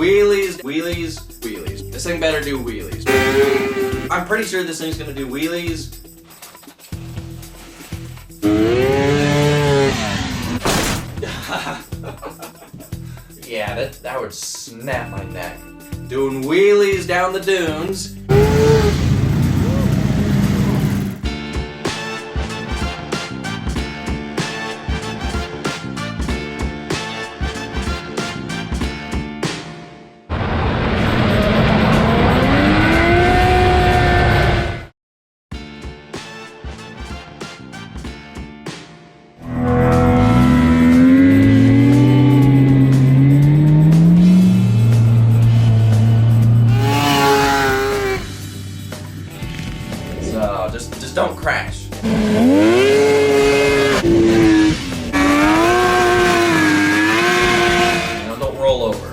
wheelies, wheelies, wheelies. This thing better do wheelies. I'm pretty sure this thing's gonna do wheelies. Yeah, that would snap my neck. Doing wheelies down the dunes. So just don't crash. You know, don't roll over.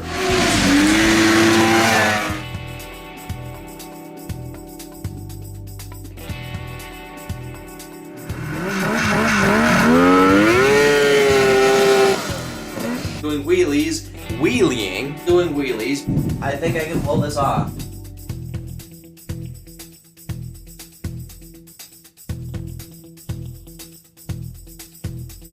Doing wheelies, wheeling, doing wheelies. I think I can pull this off.